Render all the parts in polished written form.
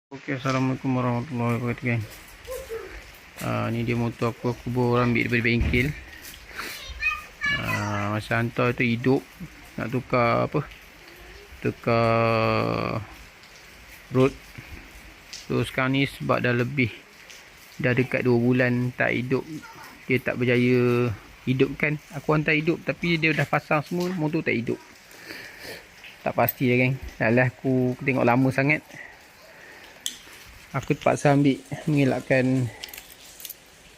Okey, Assalamualaikum warahmatullahi wabarakatuh, geng. Ni dia motor aku baru ambil daripada bengkel. Masa hantar tu hidup. Nak tukar apa? Tukar road. So sekarang ni sebab dah dekat 2 bulan tak hidup. Dia tak berjaya hidupkan. Aku hantar hidup tapi dia dah pasang semua, motor tak hidup. Tak pasti lah, geng. Alah aku tengok lama sangat. Aku terpaksa ambil, mengelakkan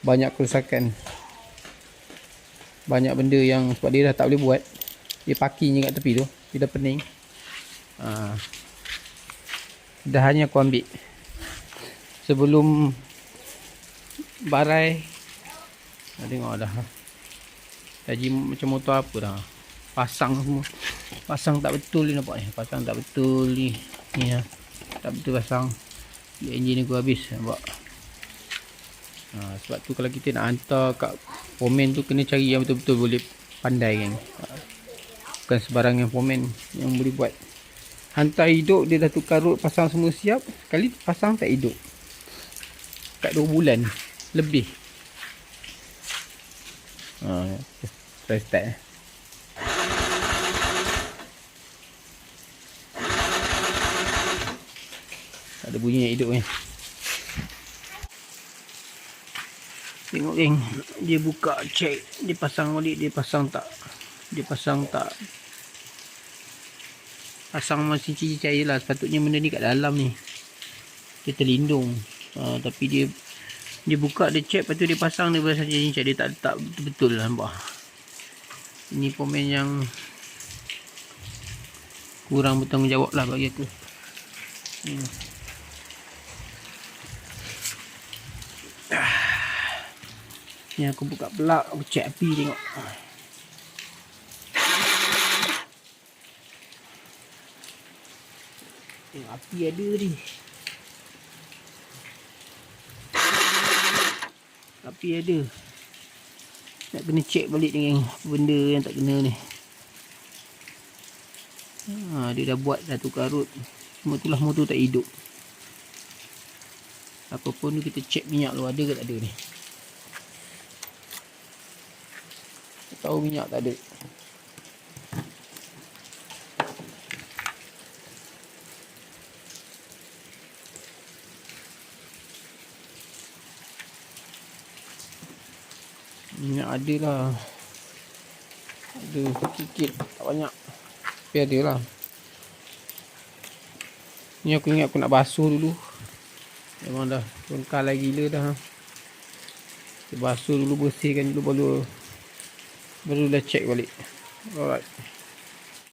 banyak kerusakan, banyak benda yang sebab dia dah tak boleh buat. Dia parking je kat tepi tu, dia dah pening. Dah hanya aku ambil sebelum barai. Tengok dah taji macam motor apa dah. Pasang semua, pasang tak betul ni, nampak ni, pasang tak betul ni. Ni lah, tak betul pasang. Enjin aku habis, nampak. Sebab tu kalau kita nak hantar kat foreman tu, kena cari yang betul-betul boleh pandai, kan. Bukan sebarang yang foreman yang boleh buat. Hantar hidup, dia dah tukar road, pasang semua siap, sekali pasang tak hidup. Kat 2 bulan lebih. Try start. Ada bunyi yang hidup ni. Tengok, geng, dia buka check, dia pasang balik, dia pasang tak pasang mesin cuci cair lah. Sepatutnya benda ni kat dalam ni, dia terlindung. Tapi dia buka, dia check, lepas tu dia pasang, dia pasang cuci cair, dia tak letak betul-betul lah, nampak. Ini pemain yang kurang bertanggungjawab lah bagi aku. Ni aku buka pelak, aku check api, tengok. Tengok api ada ni. Api ada. Nak kena check balik dengan benda yang tak kena ni. Dia dah buat, dah tukar road. Cuma itulah motor tak hidup. Apapun tu kita check minyak lu ada ke tak ada ni. Tahu minyak tak ada. Minyak ada lah. Ada sikit, tak banyak. Tapi ada lah. Ni aku ingat aku nak basuh dulu. Memang dah bengkal gila dah. Kita basuh dulu, bersihkan dulu, baru dah check balik. Alright.